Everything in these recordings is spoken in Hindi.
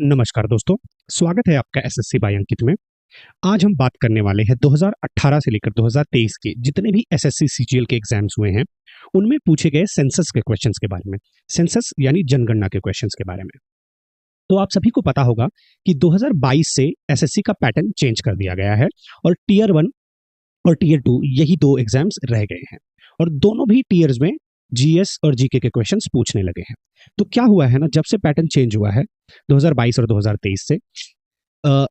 नमस्कार दोस्तों, स्वागत है आपका एसएससी बाय अंकित में। आज हम बात करने वाले हैं 2018 से लेकर 2023 के जितने भी एसएससी सीजीएल के एग्जाम्स हुए हैं, उनमें पूछे गए सेंसस के क्वेश्चंस के बारे में। सेंसस यानी जनगणना के क्वेश्चंस के बारे में। तो आप सभी को पता होगा कि 2022 से एसएससी का पैटर्न चेंज कर दिया गया है और टीयर 1 और टीयर 2 यही दो एग्जाम्स रह गए हैं और दोनों भी टीयर्स में जीएस और जीके के क्वेश्चंस पूछने लगे हैं। तो क्या हुआ है ना, जब से पैटर्न चेंज हुआ है 2022 और 2023 से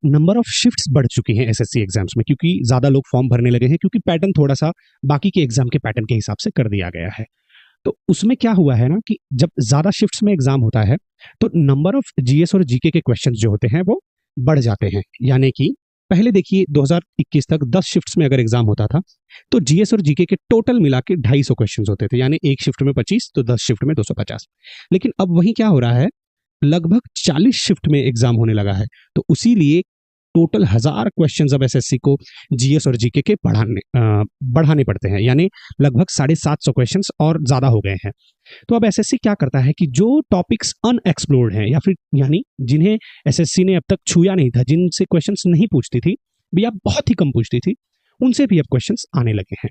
नंबर ऑफ शिफ्ट्स बढ़ चुकी हैं एसएससी एग्जाम्स में, क्योंकि ज्यादा लोग फॉर्म भरने लगे हैं, क्योंकि पैटर्न थोड़ा सा बाकी के एग्जाम के पैटर्न के हिसाब से कर दिया गया है। तो उसमें क्या हुआ है ना कि जब ज्यादा शिफ्ट्स में एग्जाम होता है तो नंबर ऑफ जीएस और जीके के क्वेश्चंस जो होते हैं वो बढ़ जाते हैं। यानी कि पहले देखिए 2021 तक 10 शिफ्ट्स में अगर एग्जाम होता था तो जीएस और जीके के टोटल मिला के 250 क्वेश्चन होते थे, यानी एक शिफ्ट में 25 तो 10 शिफ्ट में 250। लेकिन अब वही क्या हो रहा है, लगभग 40 शिफ्ट में एग्जाम होने लगा है। तो उसी लिए टोटल 1000 क्वेश्चंस अब एसएससी को जीएस और जीके के बढ़ाने पड़ते हैं, यानी लगभग 750 क्वेश्चंस और ज्यादा हो गए हैं। तो अब एसएससी क्या करता है कि जो टॉपिक्स अनएक्सप्लोर्ड हैं या फिर यानी जिन्हें एसएससी ने अब तक छुआ नहीं था, जिनसे क्वेश्चंस नहीं पूछती थी या बहुत ही कम पूछती थी, उनसे भी अब क्वेश्चंस आने लगे हैं।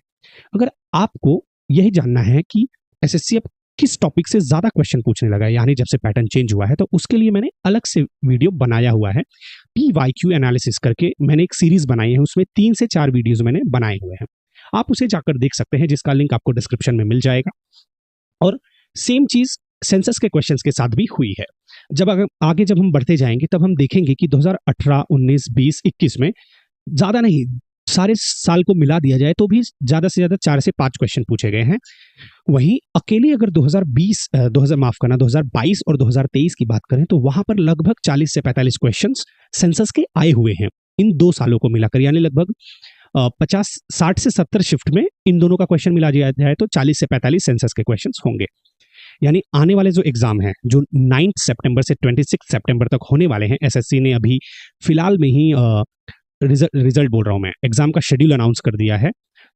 अगर आपको यही जानना है कि एसएससी अब किस टॉपिक से ज्यादा क्वेश्चन पूछने लगा है, यानी जब से पैटर्न चेंज हुआ है, तो उसके लिए मैंने अलग से वीडियो बनाया हुआ है। पीवाईक्यू एनालिसिस करके मैंने एक सीरीज बनाई है, उसमें 3 से 4 वीडियोस मैंने बनाए हुए हैं। आप उसे जाकर देख सकते हैं, जिसका लिंक आपको डिस्क्रिप्शन में मिल जाएगा। और सेम चीज सेंसस के क्वेश्चंस के साथ भी हुई है। आगे जब हम बढ़ते जाएंगे तब हम देखेंगे कि 2018, 19, 20, 21 में ज्यादा नहीं, सारे साल को मिला दिया जाए तो भी ज्यादा से ज्यादा 4 से 5 क्वेश्चन पूछे गए हैं। वहीं अकेले अगर 2022 और 2023 की बात करें तो वहां पर लगभग 40 से 45 क्वेश्चंस सेंसस के आए हुए हैं इन 2 सालों को मिलाकर, यानी लगभग 60 से 70 शिफ्ट में इन दोनों का क्वेश्चन मिला जाए तो 40 से 45 सेंसस के क्वेश्चंस होंगे। यानी आने वाले जो एग्जाम हैं, जो 9 सितंबर से 26 सितंबर तक होने वाले हैं, एसएससी ने अभी फिलहाल में ही रिजल्ट बोल रहा हूं मैं, एग्जाम का शेड्यूल अनाउंस कर दिया है।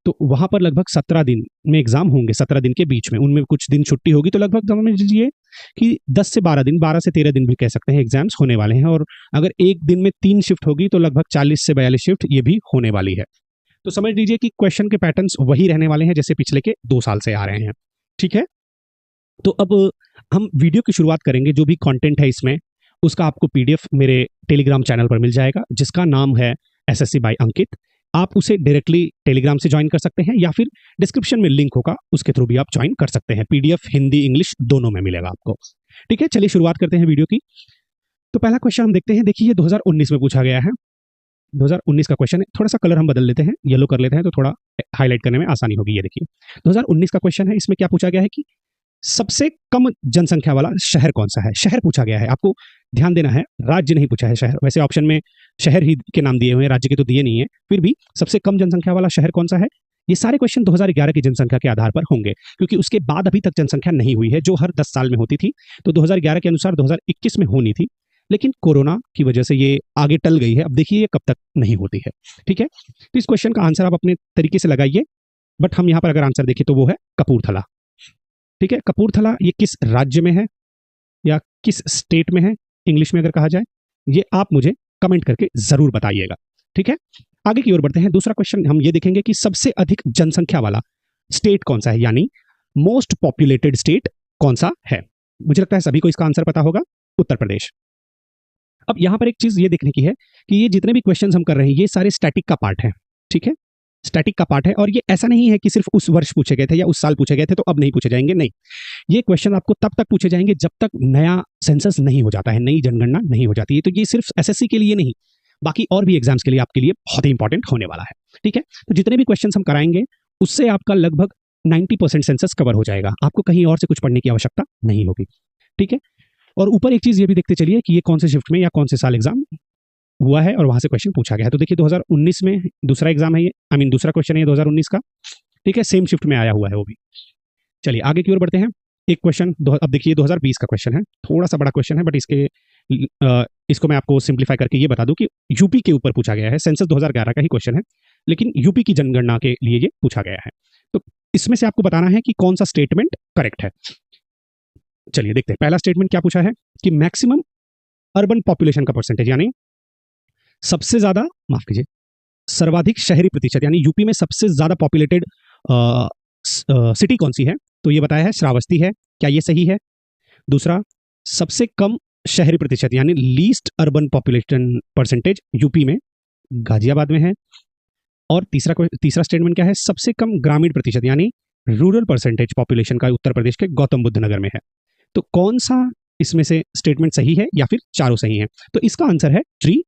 तो वहां पर लगभग 17 दिन में एग्जाम होंगे, 17 दिन के बीच में, उनमें कुछ दिन छुट्टी होगी, तो लगभग समझ लीजिए कि 10 से 12 दिन, 12 से 13 दिन भी कह सकते हैं, एग्जाम्स होने वाले हैं। और अगर एक दिन में 3 शिफ्ट होगी तो लगभग 40 से 42 शिफ्ट ये भी होने वाली है। तो समझ लीजिए कि क्वेश्चन के पैटर्न्स वही रहने वाले हैं जैसे पिछले के 2 साल से आ रहे हैं। ठीक है, तो अब हम वीडियो की शुरुआत करेंगे। जो भी कंटेंट है इसमें, उसका आपको पीडीएफ मेरे टेलीग्राम चैनल पर मिल जाएगा, जिसका नाम है एसएससी बाय अंकित। आप उसे डायरेक्टली टेलीग्राम से ज्वाइन कर सकते हैं या फिर डिस्क्रिप्शन में लिंक होगा, उसके थ्रू भी आप ज्वाइन कर सकते हैं। पीडीएफ हिंदी इंग्लिश दोनों में मिलेगा आपको। ठीक है, चलिए शुरुआत करते हैं वीडियो की। तो पहला क्वेश्चन हम देखते हैं। देखिए, ये 2019 में पूछा गया है। 2019 का क्वेश्चन है, थोड़ा सा कलर हम बदल लेते हैं, येलो कर लेते हैं तो थोड़ा हाईलाइट करने में आसानी होगी। ये देखिए 2019 का क्वेश्चन है। इसमें क्या पूछा गया है कि सबसे कम जनसंख्या वाला शहर कौन सा है। शहर पूछा गया है, आपको ध्यान देना है, राज्य नहीं पूछा है। शहर, वैसे ऑप्शन में शहर ही के नाम दिए हुए हैं, राज्य के तो दिए नहीं है, फिर भी सबसे कम जनसंख्या वाला शहर कौन सा है। ये सारे क्वेश्चन 2011 की जनसंख्या के आधार पर होंगे, क्योंकि उसके बाद अभी तक जनसंख्या नहीं हुई है, जो हर 10 साल में होती थी। तो 2011 के अनुसार 2021 में होनी थी, लेकिन कोरोना की वजह से ये आगे टल गई है। अब देखिए ये कब तक नहीं होती है। ठीक है, तो इस क्वेश्चन का आंसर आप अपने तरीके से लगाइए, बट हम यहाँ पर अगर आंसर देखें तो वो है कपूरथला। ठीक है, कपूरथला ये किस राज्य में है या किस स्टेट में है, इंग्लिश में अगर कहा जाए, ये आप मुझे कमेंट करके जरूर बताइएगा। ठीक है, आगे की ओर बढ़ते हैं। दूसरा क्वेश्चन हम ये देखेंगे कि सबसे अधिक जनसंख्या वाला स्टेट कौन सा है, यानी मोस्ट पॉपुलेटेड स्टेट कौन सा है। मुझे लगता है सभी को इसका आंसर पता होगा, उत्तर प्रदेश। अब यहां पर एक चीज ये देखने की है कि ये जितने भी क्वेश्चन हम कर रहे हैं ये सारे स्टैटिक का पार्ट है। ठीक है, स्टैटिक का पार्ट है, और ये ऐसा नहीं है कि सिर्फ उस वर्ष पूछे गए थे या उस साल पूछे गए थे तो अब नहीं पूछे जाएंगे। नहीं, ये क्वेश्चन आपको तब तक पूछे जाएंगे जब तक नया सेंसस नहीं हो जाता है, नई जनगणना नहीं हो जाती है। तो ये सिर्फ एसएससी के लिए नहीं, बाकी और भी एग्जाम्स के लिए आपके लिए बहुत ही इंपॉर्टेंट होने वाला है। ठीक है, तो जितने भी क्वेश्चन हम कराएंगे उससे आपका लगभग 90% सेंसस कवर हो जाएगा, आपको कहीं और से कुछ पढ़ने की आवश्यकता नहीं होगी। ठीक है, और ऊपर एक चीज ये भी देखते चलिए कि ये कौन से शिफ्ट में या कौन से साल एग्जाम हुआ है और वहां से क्वेश्चन पूछा गया है। तो देखिए 2019 में दूसरा एग्जाम है ये, दूसरा क्वेश्चन है 2019 का। ठीक है, सेम शिफ्ट में आया हुआ है वो भी। चलिए आगे की ओर बढ़ते हैं। एक क्वेश्चन अब देखिए 2020 का क्वेश्चन है, थोड़ा सा बड़ा क्वेश्चन है, बट इसको मैं आपको सिंप्लीफाई करके ये बता दूं कि यूपी के ऊपर पूछा गया है। सेंसस 2011 का ही क्वेश्चन है, लेकिन यूपी की जनगणना के लिए ये पूछा गया है। तो इसमें से आपको बताना है कि कौन सा स्टेटमेंट करेक्ट है। चलिए देखते हैं, पहला स्टेटमेंट क्या पूछा है कि मैक्सिमम अर्बन पॉपुलेशन का परसेंटेज, यानी सबसे ज्यादा, माफ कीजिए, सर्वाधिक शहरी प्रतिशत, यानी यूपी में सबसे ज्यादा पॉपुलेटेड सिटी कौन सी है? तो ये बताया है श्रावस्ती है। क्या ये सही है? दूसरा, सबसे कम शहरी प्रतिशत यानी least urban population percentage UP में गाजियाबाद में है। और तीसरा स्टेटमेंट क्या है? सबसे कम ग्रामीण प्रतिशत यानी रूरल परसेंटेज पॉपुलेशन का उत्तर प्रदेश के गौतम बुद्ध नगर में है। तो कौन सा इसमें से स्टेटमेंट सही है या फिर चारों सही हैं? तो इसका आंसर है ट्री,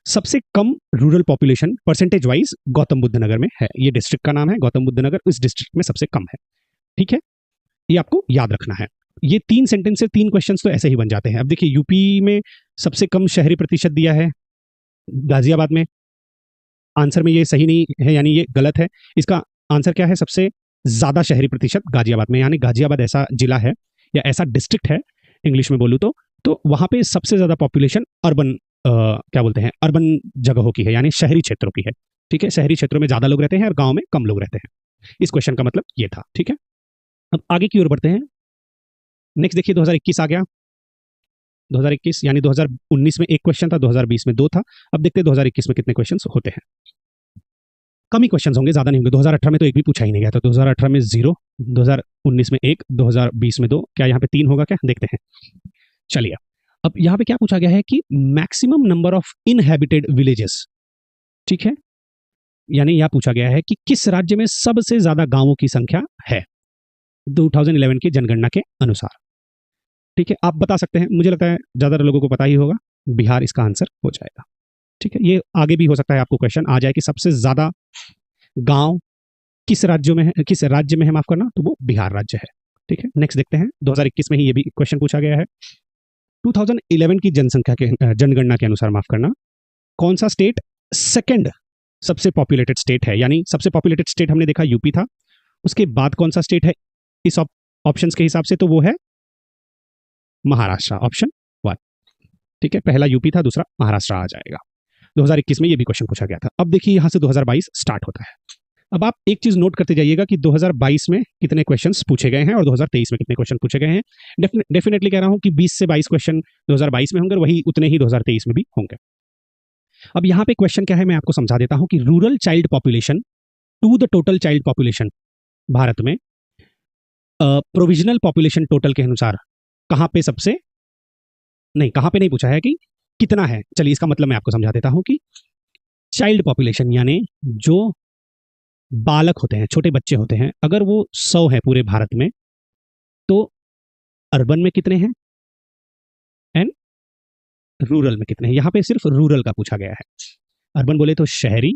सबसे कम rural population percentage wise Gautam Buddh Nagar में है। ये डिस्ट्रिक्ट का नाम है गौतम बुद्ध नगर, इस डिस्ट्रिक्ट में सबसे कम है। ठीक है, ये आपको याद रखना है। ये 3 सेंटेंस से 3 क्वेश्चंस तो ऐसे ही बन जाते हैं। अब देखिए, यूपी में सबसे कम शहरी प्रतिशत दिया है गाजियाबाद में, आंसर में ये सही नहीं है, यानी ये गलत है। इसका आंसर क्या है? सबसे ज्यादा शहरी प्रतिशत गाजियाबाद में, यानी गाजियाबाद ऐसा जिला है या ऐसा डिस्ट्रिक्ट है, इंग्लिश में बोलूँ तो वहां पे सबसे ज्यादा पॉपुलेशन अर्बन क्या बोलते हैं, अर्बन जगहों की है, यानी शहरी क्षेत्रों की है। ठीक है, शहरी क्षेत्रों में ज्यादा लोग रहते हैं और गांव में कम लोग रहते हैं। इस क्वेश्चन का मतलब ये था। ठीक है, अब आगे की ओर बढ़ते हैं। नेक्स्ट देखिए, 2021 आ गया। 2021 यानी 2019 में एक क्वेश्चन था, 2020 में 2 था। अब देखते हैं 2021 में कितने क्वेश्चंस होते हैं। कम ही क्वेश्चंस होंगे, ज्यादा नहीं होंगे। 2018 में तो एक भी पूछा ही नहीं गया था, 2018 में 0, 2019 में 1, 2020 में 2। क्या यहाँ पे 3 होगा क्या? देखते हैं। चलिए, अब यहाँ पे क्या पूछा गया है कि maximum number of inhabited villages. ठीक है, यानी यह पूछा गया है कि किस राज्य में सबसे ज्यादा गांवों की संख्या है 2011 की जनगणना के अनुसार। ठीक है, आप बता सकते हैं, मुझे लगता है ज्यादातर लोगों को पता ही होगा, बिहार इसका आंसर हो जाएगा। ठीक है, ये आगे भी हो सकता है आपको क्वेश्चन आ जाए कि सबसे ज्यादा गांव किस राज्य में है, माफ करना, तो वो बिहार राज्य है। ठीक है, नेक्स्ट देखते हैं। 2021 में ही ये भी क्वेश्चन पूछा गया है। 2011 की जनगणना के अनुसार, माफ करना, कौन सा स्टेट सेकंड सबसे पॉपुलेटेड स्टेट है? यानी सबसे पॉपुलेटेड स्टेट हमने देखा यूपी था, उसके बाद कौन सा स्टेट है इस ऑप्शंस के हिसाब से? तो वो है महाराष्ट्र, ऑप्शन 1। ठीक है, पहला यूपी था, दूसरा महाराष्ट्र आ जाएगा। 2021 में ये भी क्वेश्चन पूछा गया था। अब देखिए, यहां से 2022 स्टार्ट होता है। अब आप एक चीज नोट करते जाइएगा कि 2022 में कितने क्वेश्चंस पूछे गए हैं और 2023 में कितने क्वेश्चन पूछे गए हैं। डेफिनेटली कह रहा हूं कि 20 से 22 क्वेश्चन 2022 में होंगे, वही उतने ही 2023 में भी होंगे। अब यहां पे क्वेश्चन क्या है, मैं आपको समझा देता हूं कि rural child population to the total child population Bharat में प्रोविजनल पॉपुलेशन टोटल के अनुसार कहां पे नहीं पूछा है कि कितना है। चलिए, इसका मतलब मैं आपको समझा देता हूं कि चाइल्ड पॉपुलेशन यानी जो बालक होते हैं, छोटे बच्चे होते हैं, अगर वो 100 है पूरे भारत में, तो अर्बन में कितने हैं एंड रूरल में कितने हैं? यहां पे सिर्फ रूरल का पूछा गया है। अर्बन बोले तो शहरी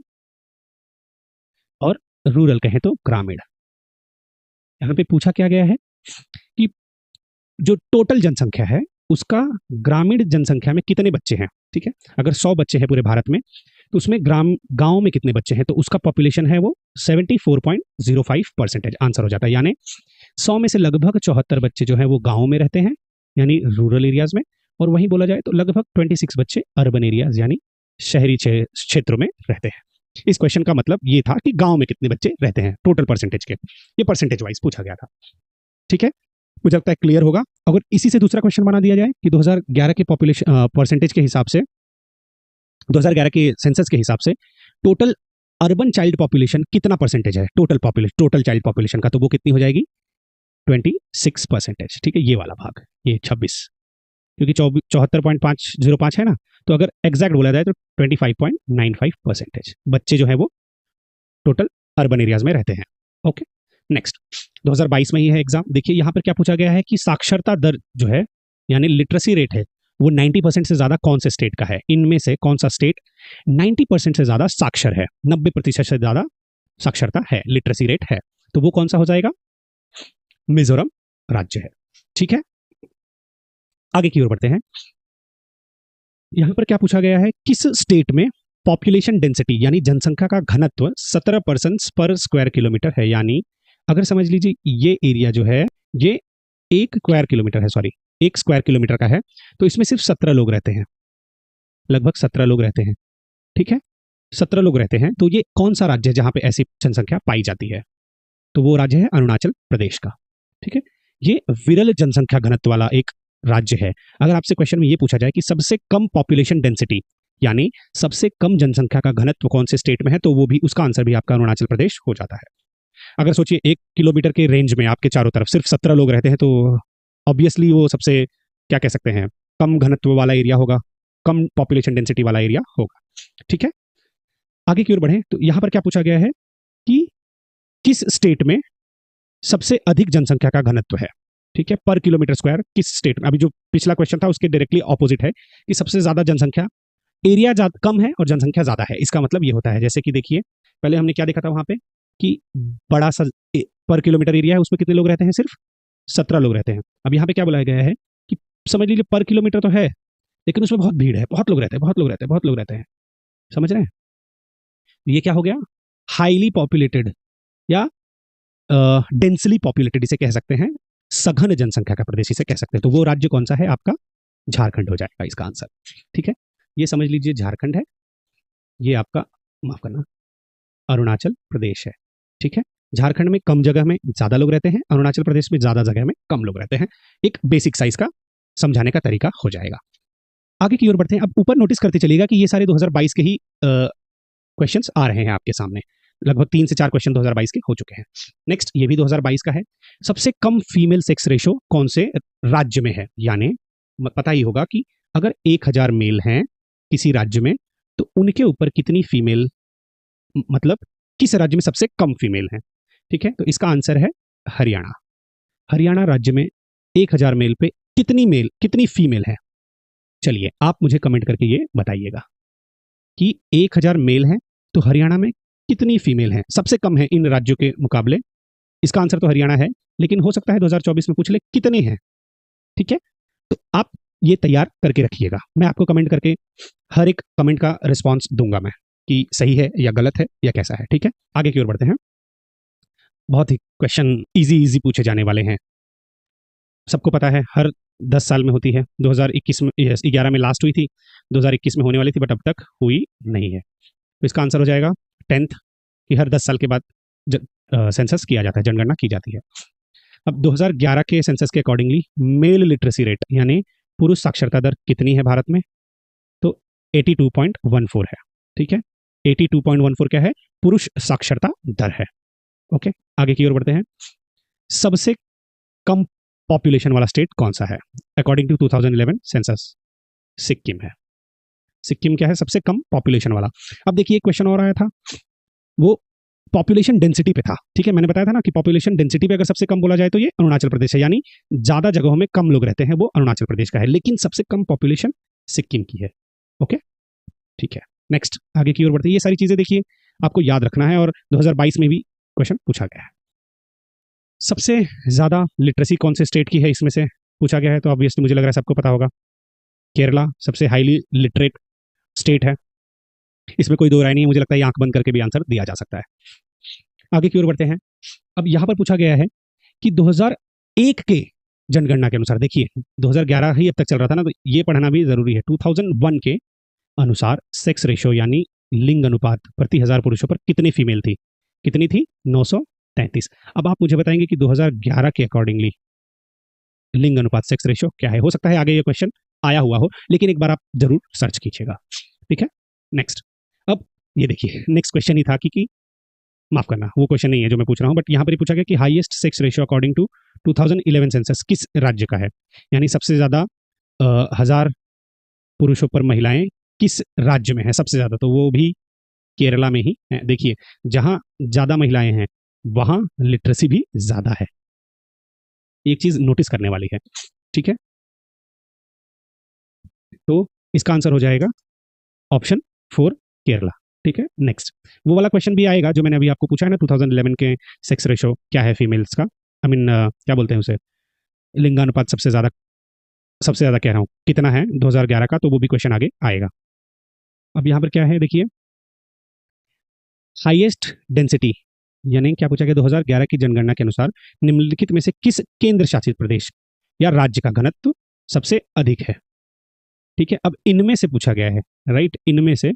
और रूरल कहें तो ग्रामीण। यहां पे पूछा क्या गया है कि जो टोटल जनसंख्या है उसका ग्रामीण जनसंख्या में कितने बच्चे हैं। ठीक है, अगर 100 बच्चे हैं पूरे भारत में, तो उसमें गांव में कितने बच्चे हैं? तो उसका पॉपुलेशन है वो 74.05% आंसर हो जाता है। यानी 100 में से लगभग 74 बच्चे जो है वो गांव में रहते हैं, यानी रूरल एरियाज में, और वहीं बोला जाए तो लगभग 26 बच्चे अर्बन एरियाज यानी शहरी क्षेत्रों में रहते हैं। इस क्वेश्चन का मतलब ये था कि गांव में कितने बच्चे रहते हैं टोटल परसेंटेज के, ये परसेंटेज वाइज पूछा गया था। ठीक है, मुझे लगता है क्लियर होगा। अगर इसी से दूसरा क्वेश्चन बना दिया जाए कि 2011 के पॉपुलेशन परसेंटेज के हिसाब से, 2011 के सेंसस के हिसाब से टोटल अर्बन चाइल्ड पॉपुलेशन कितना परसेंटेज है टोटल चाइल्ड पॉपुलेशन का, तो वो कितनी हो जाएगी? 26%। ठीक है, ये वाला भाग, ये 26, क्योंकि 74.505 है ना, तो अगर एग्जैक्ट बोला जाए तो 25.95% बच्चे जो है वो टोटल अर्बन एरियाज में रहते हैं। ओके, नेक्स्ट 2022 में ही है एग्जाम। देखिए यहाँ पर क्या पूछा गया है कि साक्षरता दर जो है यानी लिटरेसी रेट है वो 90% से ज्यादा कौन से स्टेट का है? इनमें से कौन सा स्टेट 90% से ज्यादा साक्षर है, 90% से ज्यादा साक्षरता है, लिटरेसी रेट है? तो वो कौन सा हो जाएगा? मिजोरम राज्य है। ठीक है, आगे की ओर बढ़ते हैं। यहां पर क्या पूछा गया है, किस स्टेट में पॉपुलेशन डेंसिटी यानी जनसंख्या का घनत्व 17% पर स्क्वायर किलोमीटर है? यानी अगर समझ लीजिए ये एरिया जो है ये 1 स्क्वायर किलोमीटर का है, तो इसमें सिर्फ 17 लोग रहते हैं, लगभग 17 लोग रहते हैं। ठीक है, 17 लोग रहते हैं, तो ये कौन सा राज्य है जहां पे ऐसी जनसंख्या पाई जाती है? तो वो राज्य है अरुणाचल प्रदेश का। ठीक है, ये विरल जनसंख्या घनत्व वाला एक राज्य है। अगर आपसे क्वेश्चन में ये पूछा जाए कि सबसे कम पॉपुलेशन डेंसिटी यानी सबसे कम जनसंख्या का घनत्व कौन से स्टेट में है, तो वो भी उसका आंसर भी आपका अरुणाचल प्रदेश हो जाता है। अगर सोचिए 1 किलोमीटर के रेंज में आपके चारों तरफ सिर्फ 17 लोग रहते हैं, तो ऑब्वियसली वो सबसे क्या कह सकते हैं, कम घनत्व वाला एरिया होगा, कम पॉपुलेशन डेंसिटी वाला एरिया होगा। ठीक है, आगे की ओर बढ़े तो यहां पर क्या पूछा गया है कि किस स्टेट में सबसे अधिक जनसंख्या का घनत्व है। ठीक है, पर किलोमीटर स्क्वायर किस स्टेट में। अभी जो पिछला क्वेश्चन था उसके डायरेक्टली ऑपोजिट है कि सबसे ज्यादा जनसंख्या, एरिया कम है और जनसंख्या ज्यादा है। इसका मतलब ये होता है, जैसे कि देखिए पहले हमने क्या देखा था वहां पे कि बड़ा सा पर किलोमीटर एरिया है, उसमें कितने लोग रहते हैं, सिर्फ 17 लोग रहते हैं। अब यहाँ पे क्या बुलाया गया है कि समझ लीजिए पर किलोमीटर तो है लेकिन उसमें बहुत भीड़ है, बहुत लोग रहते हैं, बहुत लोग रहते हैं, बहुत लोग रहते हैं। समझ रहे हैं, ये क्या हो गया, हाईली पॉपुलेटेड या डेंसली पॉपुलेटेड इसे कह सकते हैं, सघन जनसंख्या का प्रदेश इसे कह सकते हैं। तो वो राज्य कौन सा है आपका, झारखंड हो जाएगा इसका आंसर। ठीक है, ये समझ लीजिए झारखंड है, ये आपका माफ करना अरुणाचल प्रदेश है। ठीक है, झारखंड में कम जगह में ज्यादा लोग रहते हैं, अरुणाचल प्रदेश में ज्यादा जगह में कम लोग रहते हैं। एक बेसिक साइज का समझाने का तरीका हो जाएगा। आगे की ओर बढ़ते हैं। अब ऊपर नोटिस करते चलिएगा कि ये सारे 2022 के ही क्वेश्चंस आ रहे हैं आपके सामने। लगभग 3 से 4 क्वेश्चन 2022 के हो चुके हैं। नेक्स्ट, ये भी 2022 का है। सबसे कम फीमेल सेक्स रेशो कौन से राज्य में है, यानी पता ही होगा कि अगर 1000 मेल हैं किसी राज्य में तो उनके ऊपर कितनी फीमेल, मतलब किस राज्य में सबसे कम फीमेल हैं। ठीक है, तो इसका आंसर है हरियाणा। हरियाणा राज्य में 1000 मेल पे कितनी फीमेल है। चलिए आप मुझे कमेंट करके ये बताइएगा कि 1000 मेल हैं तो हरियाणा में कितनी फीमेल हैं, सबसे कम है इन राज्यों के मुकाबले। इसका आंसर तो हरियाणा है, लेकिन हो सकता है 2024 में पूछ ले कितने हैं। ठीक है, तो आप ये तैयार करके रखिएगा, मैं आपको कमेंट करके हर एक कमेंट का रिस्पॉन्स दूंगा मैं कि सही है या गलत है या कैसा है। ठीक है, आगे की ओर बढ़ते हैं। बहुत ही क्वेश्चन इजी पूछे जाने वाले हैं। सबको पता है हर 10 साल में होती है, 2021 में 11 में लास्ट हुई थी, 2021 में होने वाली थी बट अब तक हुई नहीं है। तो इसका आंसर हो जाएगा 10th, कि हर 10 साल के बाद सेंसस किया जाता है, जनगणना की जाती है। अब 2011 के सेंसस के अकॉर्डिंगली मेल लिटरेसी रेट यानी पुरुष साक्षरता दर कितनी है भारत में, तो 82.14 है। ठीक है, 82.14 क्या है, पुरुष साक्षरता दर है। ओके, आगे की ओर बढ़ते हैं। सबसे कम पॉपुलेशन वाला स्टेट कौन सा है अकॉर्डिंग टू 2011 सेंसस, सिक्किम है। सिक्किम क्या है, सबसे कम पॉपुलेशन वाला। अब देखिए एक क्वेश्चन और आया था, वो पॉपुलेशन डेंसिटी पे था। ठीक है, मैंने बताया था ना कि पॉपुलेशन डेंसिटी पे अगर सबसे कम बोला जाए तो ये अरुणाचल प्रदेश है, यानी ज्यादा जगहों में कम लोग रहते हैं, वो अरुणाचल प्रदेश का है, लेकिन सबसे कम पॉपुलेशन सिक्किम की है। ओके, ठीक है, नेक्स्ट आगे की ओर बढ़ते हैं। ये सारी चीजें देखिए आपको याद रखना है और 2022 में भी क्वेश्चन पूछा गया है। सबसे ज्यादा लिटरेसी कौन से स्टेट की है इसमें से पूछा गया है, तो ऑब्वियसली मुझे लग रहा है सबको पता होगा, केरला सबसे हाईली लिटरेट स्टेट है, इसमें कोई दो राय नहीं है। मुझे लगता है आंख बंद करके भी आंसर दिया जा सकता है। आगे की ओर बढ़ते हैं। अब यहां पर पूछा गया है कि 2001 के जनगणना के अनुसार, देखिए 2011 ही अब तक चल रहा था ना, तो ये पढ़ना भी जरूरी है। 2001 के अनुसार सेक्स रेशो यानी लिंग अनुपात प्रति 1000 पुरुषों पर कितनी फीमेल थी, कितनी थी, 933। अब आप मुझे बताएंगे कि 2011 के अकॉर्डिंगली लिंग अनुपात सेक्स रेशो क्या है। हो सकता है आगे ये क्वेश्चन आया हुआ हो, लेकिन एक बार आप जरूर सर्च कीजिएगा। ठीक है, नेक्स्ट। अब ये देखिए नेक्स्ट क्वेश्चन ही था कि माफ करना, वो क्वेश्चन नहीं है जो मैं पूछ रहा हूं, बट यहां पर ही पूछा गया कि highest sex ratio according to 2011 census किस राज्य का है, यानी सबसे ज्यादा 1000 पुरुषों पर महिलाएं किस राज्य में है सबसे ज्यादा, तो वो भी केरला में ही है। देखिए जहां ज्यादा महिलाएं हैं वहां लिटरेसी भी ज्यादा है, एक चीज नोटिस करने वाली है। ठीक है, तो इसका आंसर हो जाएगा ऑप्शन 4 केरला। ठीक है, नेक्स्ट वो वाला क्वेश्चन भी आएगा जो मैंने अभी आपको पूछा है ना, 2011 के सेक्स रेशो क्या है फीमेल्स का, आई मीन क्या बोलते हैं उसे, लिंगानुपात सबसे ज्यादा कह रहा हूँ कितना है 2011 का, तो वो भी क्वेश्चन आगे आएगा। अब यहाँ पर क्या है देखिए, हाईएस्ट डेंसिटी यानी क्या पूछा गया, 2011 की जनगणना के अनुसार निम्नलिखित में से किस केंद्र शासित प्रदेश या राज्य का घनत्व सबसे अधिक है। ठीक है, अब इनमें से पूछा गया है, राइट, इनमें से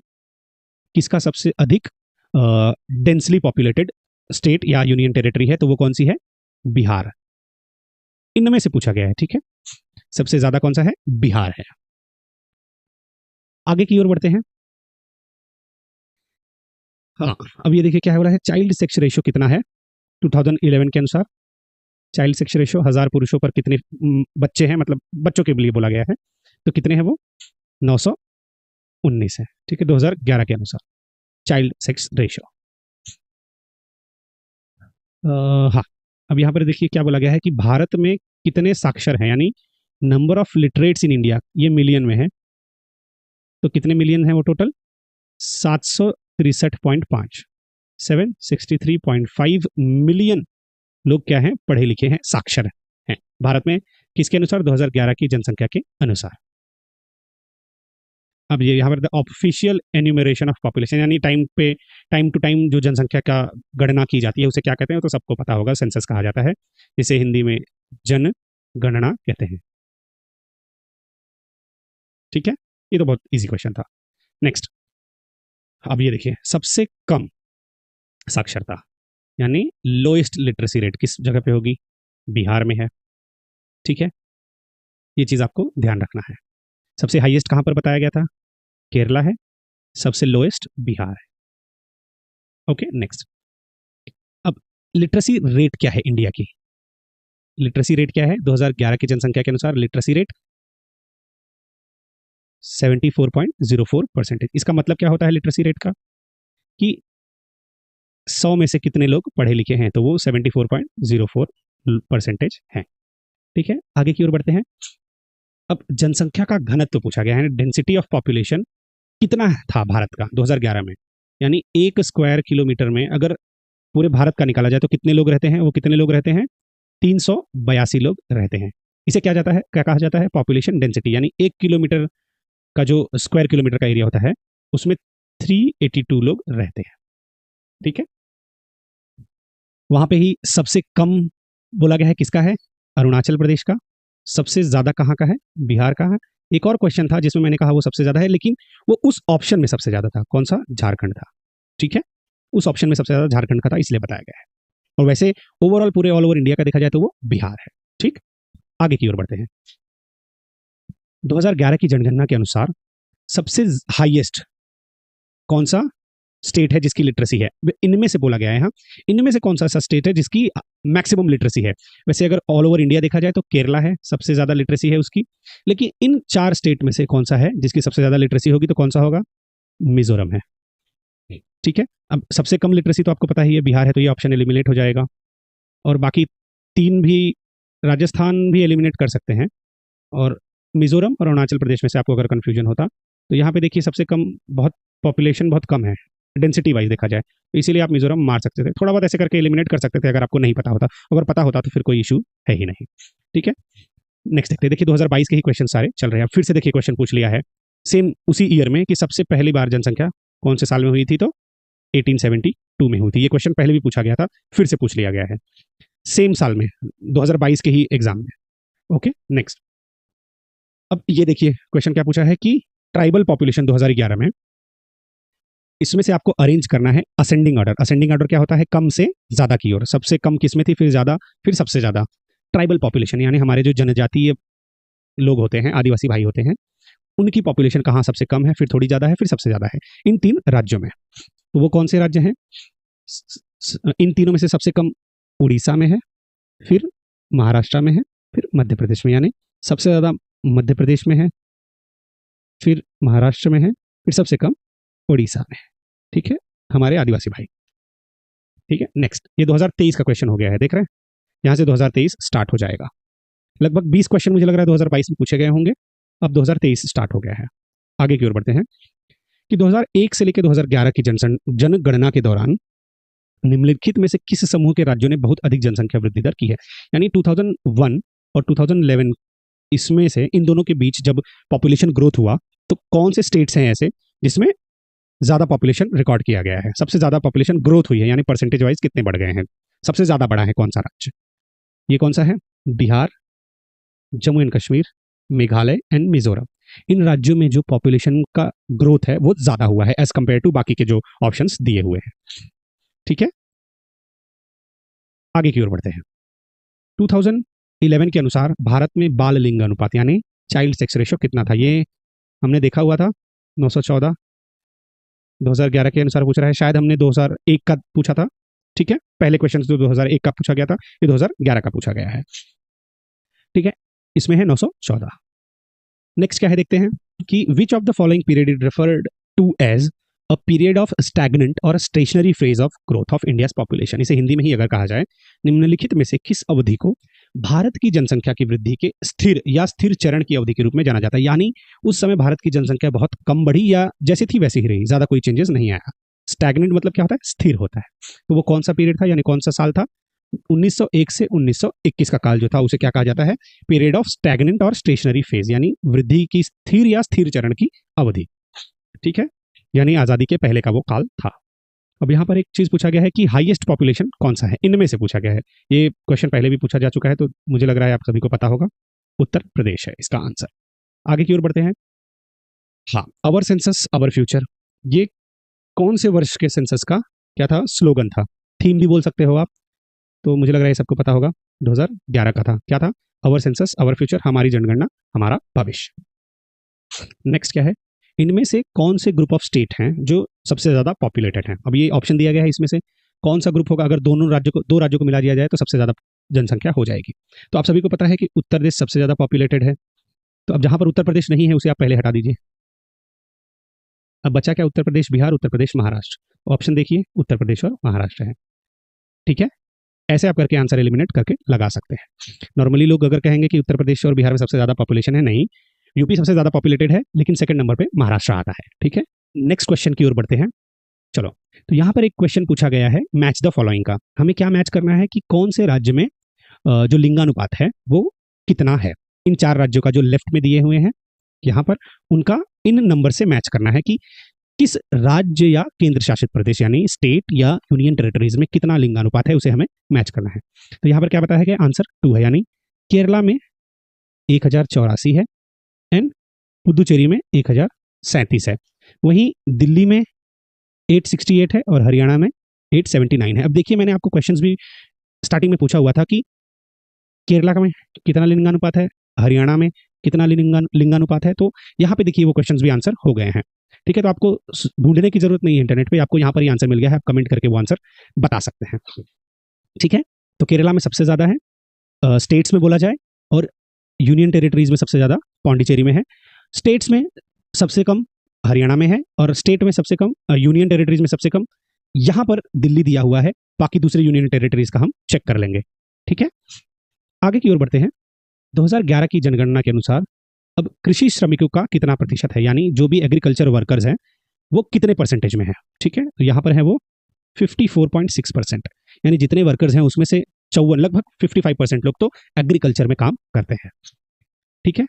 किसका सबसे अधिक डेंसली पॉपुलेटेड स्टेट या यूनियन टेरिटरी है, तो वो कौन सी है, बिहार। इनमें से पूछा गया है। ठीक है, सबसे ज्यादा कौन सा है? बिहार है। आगे की ओर बढ़ते हैं। हाँ, अब ये देखिए क्या हो रहा है, चाइल्ड सेक्स रेशियो कितना है 2011 के अनुसार। चाइल्ड सेक्स रेशियो 1000 पुरुषों पर कितने बच्चे हैं, मतलब बच्चों के लिए बोला गया है, तो कितने हैं वो? 919 है। ठीक है, 2011 के अनुसार चाइल्ड सेक्स रेशियो। हाँ, अब यहाँ पर देखिए क्या बोला गया है कि भारत में कितने साक्षर हैं, यानी number of literates in India, ये मिलियन में है, तो कितने मिलियन है वो टोटल? 763.5, 763.5 मिलियन लोग क्या हैं? पढ़े लिखे हैं, साक्षर हैं भारत में। किसके अनुसार? 2011 की जनसंख्या के अनुसार। अब ये यहाँ पर ऑफिशियल एन्यूमरेशन ऑफ पॉपुलेशन, यानी टाइम टू टाइम जो जनसंख्या का गणना की जाती है उसे क्या कहते हैं? तो सबको पता होगा, सेंसस कहा जाता है, जिसे हिंदी में जनगणना कहते हैं। ठीक है, ये तो बहुत इजी क्वेश्चन था। नेक्स्ट, अब ये देखिए सबसे कम साक्षरता यानी लोएस्ट लिटरेसी रेट किस जगह पे होगी? बिहार में है। ठीक है, ये चीज आपको ध्यान रखना है। सबसे हाईएस्ट कहां पर बताया गया था? केरला है। सबसे लोएस्ट बिहार है। Okay, next. अब लिटरेसी रेट क्या है इंडिया की? लिटरेसी रेट क्या है 2011 की जनसंख्या के अनुसार? Literacy rate 74.04%। इसका मतलब क्या होता है लिटरेसी रेट का? कि 100 में से कितने लोग पढ़े लिखे हैं, तो वो 74.04% है। ठीक है, आगे की ओर बढ़ते हैं। अब जनसंख्या का घनत्व पूछा गया है, डेंसिटी ऑफ पॉपुलेशन कितना था भारत का 2011 में, यानी 1 स्क्वायर किलोमीटर में अगर पूरे भारत का निकाला जाए तो कितने लोग रहते हैं? वो कितने लोग रहते हैं? 382 लोग रहते हैं। इसे क्या जाता है, क्या कहा जाता है? पॉपुलेशन डेंसिटी, यानी 1 किलोमीटर का जो स्क्वायर किलोमीटर का एरिया होता है उसमें 382 लोग रहते हैं। ठीक है, वहां पे ही सबसे कम बोला गया है किसका है? अरुणाचल प्रदेश का। सबसे ज्यादा कहाँ का है? बिहार का है। एक और क्वेश्चन था जिसमें मैंने कहा वो सबसे ज्यादा है, लेकिन वो उस ऑप्शन में सबसे ज्यादा था। कौन सा? झारखंड था। ठीक है, उस ऑप्शन में सबसे ज्यादा झारखंड का था, इसलिए बताया गया है। और वैसे ओवरऑल पूरे ऑल ओवर इंडिया का देखा जाए तो वो बिहार है। ठीक, आगे की ओर बढ़ते हैं। 2011 की जनगणना के अनुसार सबसे हाईएस्ट कौन सा स्टेट है जिसकी लिटरेसी है? इनमें से बोला गया है। हाँ, इनमें से कौन सा ऐसा स्टेट है जिसकी मैक्सिमम लिटरेसी है? वैसे अगर ऑल ओवर इंडिया देखा जाए तो केरला है, सबसे ज्यादा लिटरेसी है उसकी। लेकिन इन 4 स्टेट में से कौन सा है जिसकी सबसे ज्यादा लिटरेसी होगी? तो कौन सा होगा? मिजोरम है। ठीक है, अब सबसे कम लिटरेसी तो आपको पता ही है बिहार है, तो ये ऑप्शन एलिमिनेट हो जाएगा। और बाकी 3 भी, राजस्थान भी एलिमिनेट कर सकते हैं, और मिजोरम और अरुणाचल प्रदेश में से आपको अगर कंफ्यूजन होता तो यहाँ पे देखिए सबसे कम, बहुत पॉपुलेशन बहुत कम है डेंसिटी वाइज देखा जाए, तो इसीलिए आप मिजोरम मार सकते थे। थोड़ा बहुत ऐसे करके एलिमिनेट कर सकते थे अगर आपको नहीं पता होता। अगर पता होता तो फिर कोई इशू है ही नहीं। ठीक है, नेक्स्ट देखते हैं। देखिए 2022 के ही क्वेश्चन सारे चल रहे हैं। फिर से देखिए क्वेश्चन पूछ लिया है सेम उसी ईयर में कि सबसे पहली बार जनसंख्या कौन से साल में हुई थी? तो 1872 में हुई थी। ये क्वेश्चन पहले भी पूछा गया था, फिर से पूछ लिया गया है सेम साल में, 2022 के ही एग्जाम में। Okay, next. अब ये देखिए क्वेश्चन क्या पूछा है कि ट्राइबल पॉपुलेशन 2011 में, इसमें से आपको अरेंज करना है असेंडिंग ऑर्डर। असेंडिंग ऑर्डर क्या होता है? कम से ज्यादा की ओर। सबसे कम किसमें थी, फिर ज्यादा, फिर सबसे ज्यादा। ट्राइबल पॉपुलेशन यानी हमारे जो जनजातीय लोग होते हैं, आदिवासी भाई होते हैं, उनकी पॉपुलेशन कहाँ सबसे कम है, फिर थोड़ी ज्यादा है, फिर सबसे ज्यादा है? इन 3 राज्यों में। तो वो कौन से राज्य हैं? इन तीनों में से सबसे कम उड़ीसा में है, फिर महाराष्ट्र में है, फिर मध्य प्रदेश में। यानी सबसे ज्यादा मध्य प्रदेश में है, फिर महाराष्ट्र में है, फिर सबसे कम उड़ीसा में है। ठीक है, हमारे आदिवासी भाई। ठीक है, नेक्स्ट। ये 2023 का क्वेश्चन हो गया है, देख रहे हैं, यहां से 2023 स्टार्ट हो जाएगा। लगभग 20 क्वेश्चन मुझे लग रहा है 2022 में पूछे गए होंगे, अब 2023 स्टार्ट हो गया है। आगे की ओर बढ़ते हैं कि 2001 से लेकर 2011 की जनगणना के दौरान निम्नलिखित में से किस समूह के राज्यों ने बहुत अधिक जनसंख्या वृद्धि दर की है? यानी 2001 और 2011, इसमें से इन दोनों के बीच जब पॉपुलेशन ग्रोथ हुआ तो कौन से स्टेट्स हैं ऐसे जिसमें ज्यादा पॉपुलेशन रिकॉर्ड किया गया है, सबसे ज्यादा पॉपुलेशन ग्रोथ हुई है, यानी परसेंटेज वाइज कितने बढ़ गए हैं, सबसे ज्यादा बढ़ा है कौन सा राज्य? ये कौन सा है? Bihar, Jammu and Kashmir, Meghalaya and Mizoram. इन राज्यों में जो पॉपुलेशन का ग्रोथ है वो ज्यादा हुआ है एज कंपेयर टू बाकी के जो ऑप्शंस दिए हुए हैं। ठीक है, आगे की ओर बढ़ते हैं। 2011 के अनुसार भारत में बाल लिंग अनुपात यानी चाइल्ड सेक्स रेशियो कितना था? ये हमने देखा हुआ था 914। 2011 के अनुसार पूछ रहा है, शायद हमने 2001 का पूछा था। ठीक है, पहले क्वेश्चन जो 2001 का पूछा गया था, ये 2011 का पूछा गया है। ठीक है, इसमें है 914। नेक्स्ट क्या है देखते हैं कि which of the following period is referred to as a period of stagnant और stationary phase of growth of India's population. इसे हिंदी में ही अगर कहा जाए, निम्नलिखित में से किस अवधि को भारत की जनसंख्या की वृद्धि के स्थिर या स्थिर चरण की अवधि के रूप में जाना जाता है? यानी उस समय भारत की जनसंख्या बहुत कम बढ़ी या जैसी थी वैसी ही रही, ज्यादा कोई चेंजेस नहीं आया। स्टैग्नेंट मतलब क्या होता है? स्थिर होता है। तो वो कौन सा पीरियड था, यानी कौन सा साल था? 1901 से 1921 का काल जो था उसे क्या कहा जाता है? पीरियड ऑफ स्टैग्नेंट और स्टेशनरी फेज, यानी वृद्धि की स्थिर या स्थिर चरण की अवधि। ठीक है, यानी आजादी के पहले का वो काल था। अब यहाँ पर एक चीज पूछा गया है कि हाईएस्ट पॉपुलेशन कौन सा है, इनमें से पूछा गया है। ये क्वेश्चन पहले भी पूछा जा चुका है, तो मुझे लग रहा है आप सभी को पता होगा। उत्तर प्रदेश है इसका आंसर। आगे की ओर बढ़ते हैं। हाँ, अवर सेंसस अवर फ्यूचर, ये कौन से वर्ष के सेंसस का क्या था? स्लोगन था, थीम भी बोल सकते हो आप। तो मुझे लग रहा है सबको पता होगा, 2011 का था। क्या था? अवर सेंसस अवर फ्यूचर, हमारी जनगणना हमारा भविष्य। नेक्स्ट क्या है, इनमें से कौन से ग्रुप ऑफ स्टेट हैं जो सबसे ज्यादा पॉपुलेटेड हैं? अब ये ऑप्शन दिया गया है, इसमें से कौन सा ग्रुप होगा? अगर दो राज्यों को मिला दिया जाए तो सबसे ज्यादा जनसंख्या हो जाएगी। तो आप सभी को पता है कि उत्तर प्रदेश सबसे ज्यादा पॉपुलेटेड है। तो अब जहां पर उत्तर प्रदेश नहीं है उसे आप पहले हटा दीजिए। अब बचा क्या? उत्तर प्रदेश, बिहार, उत्तर प्रदेश, महाराष्ट्र। ऑप्शन देखिए, उत्तर प्रदेश और महाराष्ट्र है। ठीक है, ऐसे आप करके आंसर एलिमिनेट करके लगा सकते हैं। नॉर्मली लोग अगर कहेंगे कि उत्तर प्रदेश और बिहार में सबसे ज्यादा पॉपुलेशन है, नहीं, यूपी सबसे ज्यादा पॉपुलेटेड है, लेकिन सेकंड नंबर पे महाराष्ट्र आता है। ठीक है, नेक्स्ट क्वेश्चन की ओर बढ़ते हैं। चलो, तो यहाँ पर एक क्वेश्चन पूछा गया है मैच द फॉलोइंग का। हमें क्या मैच करना है कि कौन से राज्य में जो लिंगानुपात है वो कितना है। इन 4 राज्यों का जो लेफ्ट में दिए हुए हैं यहाँ पर, उनका इन नंबर से मैच करना है कि किस राज्य या केंद्र शासित प्रदेश यानी स्टेट या यूनियन टेरिटरीज में कितना लिंगानुपात है, उसे हमें मैच करना है। तो यहाँ पर क्या बताया है कि आंसर 2 है, यानी केरला में 1084 है एंड पुदुचेरी में 1037 है। वहीं दिल्ली में 868 है और हरियाणा में 879 है। अब देखिए, मैंने आपको क्वेश्चंस भी स्टार्टिंग में पूछा हुआ था कि केरला में कितना लिंगानुपात है, हरियाणा में कितना लिंगानुपात है। तो यहाँ पे देखिए वो क्वेश्चंस भी आंसर हो गए हैं। ठीक है, तो आपको ढूंढने की जरूरत नहीं है इंटरनेट पे, आपको यहाँ पर ही आंसर मिल गया है, आप कमेंट करके वो आंसर बता सकते हैं। ठीक है, तो केरला में सबसे ज्यादा है स्टेट्स में बोला जाए, और यूनियन टेरिटरीज में सबसे ज्यादा पौंडीचेरी में है। स्टेट्स में सबसे कम हरियाणा में है, और स्टेट में सबसे कम यूनियन टेरिटरीज में सबसे कम यहां पर दिल्ली दिया हुआ है। बाकी दूसरे यूनियन टेरिटरीज का हम चेक कर लेंगे। ठीक है, आगे की ओर बढ़ते हैं। 2011 की जनगणना के अनुसार अब कृषि श्रमिकों का कितना प्रतिशत है, यानी जो भी एग्रीकल्चर वर्कर्स हैं वो कितने परसेंटेज में है। ठीक है, तो यहाँ पर है वो 54.6%, यानी जितने वर्कर्स हैं उसमें से 54, लगभग 55% लोग तो एग्रीकल्चर में काम करते हैं। ठीक है,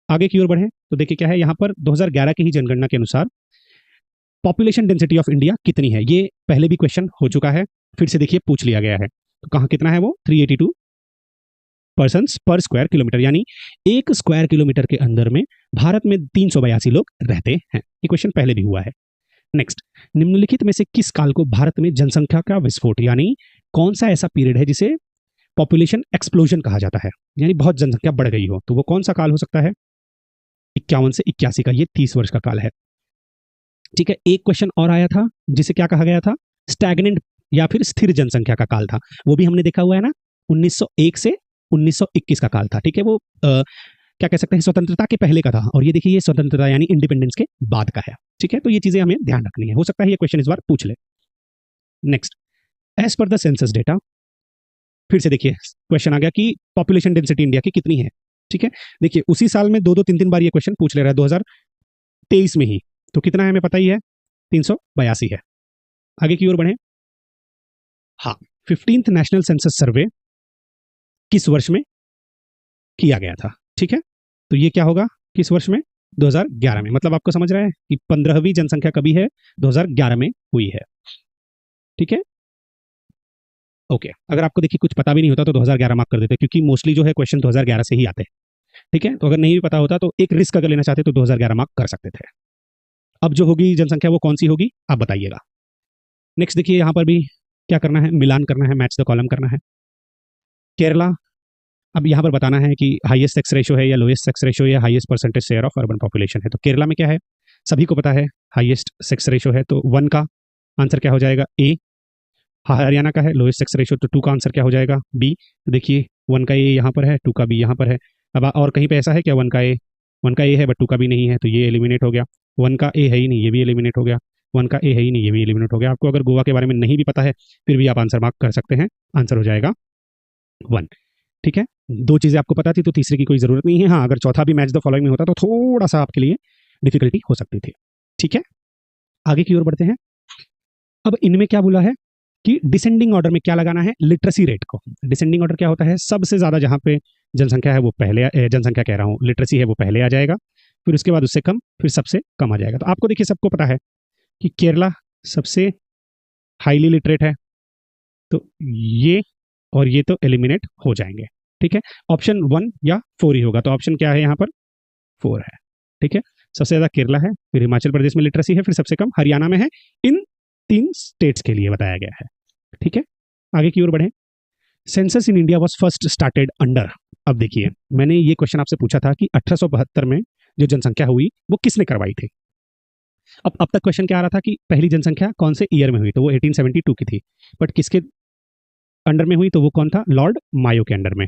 आगे की ओर बढ़े तो देखिए क्या है यहाँ पर 2011 की ही जनगणना के अनुसार पॉपुलेशन डेंसिटी ऑफ इंडिया कितनी है। ये पहले भी क्वेश्चन हो चुका है, फिर से देखिए पूछ लिया गया है। तो कहाँ कितना है वो? 382 पर्सन्स पर स्क्वायर किलोमीटर, यानी 1 स्क्वायर किलोमीटर के अंदर में भारत में 382 लोग रहते हैं। ये क्वेश्चन पहले भी हुआ है। नेक्स्ट, निम्नलिखित में से किस काल को भारत में जनसंख्या का विस्फोट, यानी कौन सा ऐसा पीरियड है जिसे पॉपुलेशन एक्सप्लोजन कहा जाता है, यानी बहुत जनसंख्या बढ़ गई हो, तो वो कौन सा काल हो सकता है? 51 से 81 का, ये 30 वर्ष का काल है। ठीक है, एक क्वेश्चन और आया था जिसे क्या कहा गया था? स्टैग्नेंट या फिर स्थिर जनसंख्या का काल था, वो भी हमने देखा हुआ है ना, 1901 से 1921 का काल था। ठीक है, वो क्या कह सकते हैं, स्वतंत्रता के पहले का था, और ये देखिए ये स्वतंत्रता यानी इंडिपेंडेंस के बाद का है। ठीक है, तो ये चीजें हमें ध्यान रखनी है, हो सकता है ये क्वेश्चन इस बार पूछ ले। Next, as per the census data, फिर से देखिए क्वेश्चन आ गया कि पॉपुलेशन डेंसिटी इंडिया की कितनी है। ठीक है, देखिए उसी साल में 2-2 3-3 बार ये क्वेश्चन पूछ ले रहा है, 2023 में ही। तो कितना है हमें पता ही है, 382 है। आगे की ओर बढ़े। हाँ, 15th नेशनल सेंसस सर्वे किस वर्ष में किया गया था? ठीक है, तो ये क्या होगा, किस वर्ष में? 2011 में। मतलब आपको समझ रहा है कि 15वीं जनसंख्या कभी है? 2011 में हुई है। ठीक है, ओके। अगर आपको देखिए कुछ पता भी नहीं होता तो 2011 मार्क कर देते, क्योंकि मोस्टली जो है क्वेश्चन 2011 से ही आते हैं। ठीक है, तो अगर नहीं भी पता होता तो एक रिस्क अगर लेना चाहते तो 2011 मार्क कर सकते थे। अब जो होगी जनसंख्या वो कौन सी होगी आप बताइएगा। नेक्स्ट देखिए यहाँ पर भी क्या करना है, मिलान करना है, मैच द कॉलम करना है। केरला अब यहाँ पर बताना है कि हाईएस्ट सेक्स रेशो है या लोएस्ट सेक्स रेशो या highest percentage share of urban population है। तो केरला में क्या है, सभी को पता है हाईएस्ट सेक्स रेशो है, तो 1 का आंसर क्या हो जाएगा, ए। हरियाणा का है लोएस्ट सेक्स रेशो, तो 2 का आंसर क्या हो जाएगा, बी। तो देखिए 1 का ए यहाँ पर है, 2 का बी यहाँ पर है। अब और कहीं पे ऐसा है क्या 1 का ए, 1 का ए है बट 2 का बी नहीं है, तो ये एलिमिनेट हो गया। 1 का ए है ही नहीं, ये भी एलिमिनेट हो गया। 1 का ए है ही नहीं, ये भी एलिमिनेट हो गया। आपको अगर गोवा के बारे में नहीं भी पता है फिर भी आप आंसर मार्क कर सकते हैं, आंसर हो जाएगा 1। ठीक है, 2 चीजें आपको पता थी तो तीसरे की कोई जरूरत नहीं है। हाँ, अगर चौथा भी मैच द फॉलोइंग में होता तो थोड़ा सा आपके लिए डिफिकल्टी हो सकती थी। ठीक है, आगे की ओर बढ़ते हैं। अब इनमें क्या बोला है कि डिसेंडिंग ऑर्डर में क्या लगाना है, लिटरेसी रेट को। डिसेंडिंग ऑर्डर क्या होता है, सबसे ज्यादा जहां पे जनसंख्या है वो पहले, जनसंख्या कह रहा हूँ, लिटरेसी है वो पहले आ जाएगा, फिर उसके बाद उससे कम, फिर सबसे कम आ जाएगा। तो आपको देखिए सबको पता है कि केरला सबसे हाईली लिटरेट है, तो ये और ये तो एलिमिनेट हो जाएंगे। ठीक है, ऑप्शन 1 या 4 ही होगा, तो ऑप्शन क्या है यहाँ पर, 4 है। ठीक है, सबसे ज्यादा केरला है, फिर हिमाचल प्रदेश में लिटरेसी है, फिर सबसे कम हरियाणा में है। इन 3 स्टेट्स के लिए बताया गया है। ठीक है, आगे की ओर बढ़े। Census in India was first started under. अब देखिए मैंने ये क्वेश्चन आपसे पूछा था कि 1872 में जो जनसंख्या हुई वो किसने करवाई थी। अब तक क्वेश्चन क्या आ रहा था कि पहली जनसंख्या कौन से ईयर में हुई, तो वो 1872 की थी, बट किसके अंडर में हुई, तो वो कौन था, लॉर्ड मायो के अंडर में।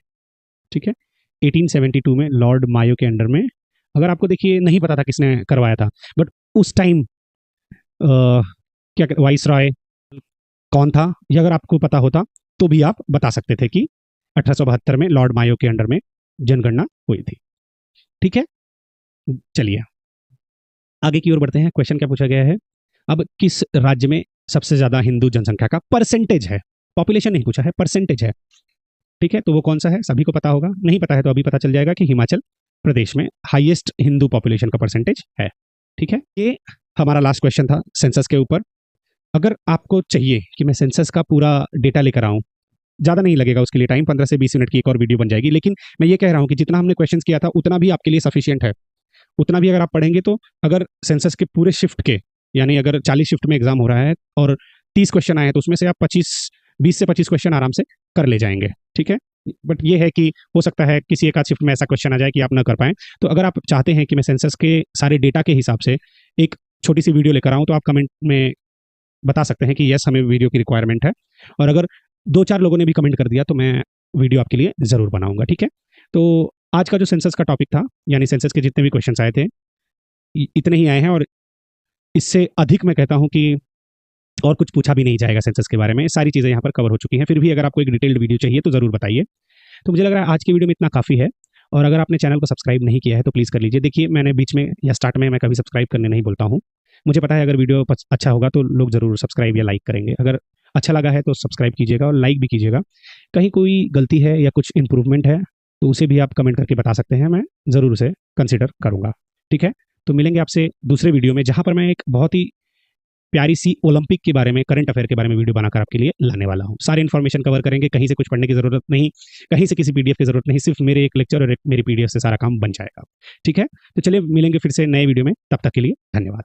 ठीक है, 1872 में लॉर्ड मायो के अंडर में। अगर आपको देखिए नहीं पता था किसने करवाया था, बट उस टाइम क्या वाइस रॉय कौन था, ये अगर आपको पता होता तो भी आप बता सकते थे कि 1872 में लॉर्ड मायो के अंडर में जनगणना हुई थी। ठीक है, चलिए आगे की ओर बढ़ते हैं। क्वेश्चन क्या पूछा गया है, अब किस राज्य में सबसे ज्यादा हिंदू जनसंख्या का परसेंटेज है, पॉपुलेशन नहीं पूछा है, परसेंटेज है। ठीक है, तो वो कौन सा है, सभी को पता होगा, नहीं पता है तो अभी पता चल जाएगा कि हिमाचल प्रदेश में हाईएस्ट हिंदू पॉपुलेशन का परसेंटेज है। ठीक है, ये हमारा लास्ट क्वेश्चन था सेंसस के ऊपर। अगर आपको चाहिए कि मैं सेंसस का पूरा डेटा लेकर आऊं, ज़्यादा नहीं लगेगा उसके लिए टाइम, 15 से 20 मिनट की एक और वीडियो बन जाएगी, लेकिन मैं ये कह रहा हूं कि जितना हमने क्वेश्चंस किया था उतना भी आपके लिए सफिशियंट है। उतना भी अगर आप पढ़ेंगे तो अगर सेंसस के पूरे शिफ्ट के, यानी अगर 40 शिफ्ट में एग्जाम हो रहा है और 30 क्वेश्चन आए हैं तो उसमें से आप 20 से 25 क्वेश्चन आराम से कर ले जाएंगे। ठीक है, बट ये है कि हो सकता है किसी एक आध शिफ्ट में ऐसा क्वेश्चन आ जाए कि आप ना कर पाएं। तो अगर आप चाहते हैं कि मैं सेंसस के सारे डेटा के हिसाब से एक छोटी सी वीडियो लेकर आऊं तो आप कमेंट में बता सकते हैं कि यस हमें वीडियो की रिक्वायरमेंट है, और अगर 2-4 लोगों ने भी कमेंट कर दिया तो मैं वीडियो आपके लिए जरूर बनाऊंगा। ठीक है, तो आज का जो सेंसस का टॉपिक था, यानी सेंसस के जितने भी क्वेश्चंस आए थे इतने ही आए हैं, और इससे अधिक मैं कहता हूं कि और कुछ पूछा भी नहीं जाएगा सेंसस के बारे में, सारी चीजें यहाँ पर कवर हो चुकी हैं। फिर भी अगर आपको एक डिटेल्ड वीडियो चाहिए तो जरूर बताइए। तो मुझे लग रहा है आज की वीडियो में इतना काफी है, और अगर आपने चैनल को सब्सक्राइब नहीं किया है तो प्लीज कर लीजिए। देखिए मैंने बीच में या स्टार्ट में मैं कभी सब्सक्राइब करने नहीं बोलता हूँ, मुझे पता है अगर वीडियो अच्छा होगा तो लोग जरूर सब्सक्राइब या लाइक करेंगे। अगर अच्छा लगा है तो सब्सक्राइब कीजिएगा और लाइक भी कीजिएगा। कहीं कोई गलती है या कुछ इंप्रूवमेंट है तो उसे भी आप कमेंट करके बता सकते हैं, मैं जरूर उसे कंसिडर करूंगा। ठीक है, तो मिलेंगे आपसे दूसरे वीडियो में जहां पर मैं एक बहुत ही प्यारी सी ओलंपिक के बारे में, करंट अफेयर के बारे में वीडियो बनाकर आपके लिए लाने वाला हूँ। सारी इन्फॉर्मेशन कवर करेंगे, कहीं से कुछ पढ़ने की जरूरत नहीं, कहीं से किसी पीडीएफ की जरूरत नहीं, सिर्फ मेरे एक लेक्चर और एक मेरी पीडीएफ से सारा काम बन जाएगा। ठीक है, तो चलिए मिलेंगे फिर से नए वीडियो में, तब तक के लिए धन्यवाद।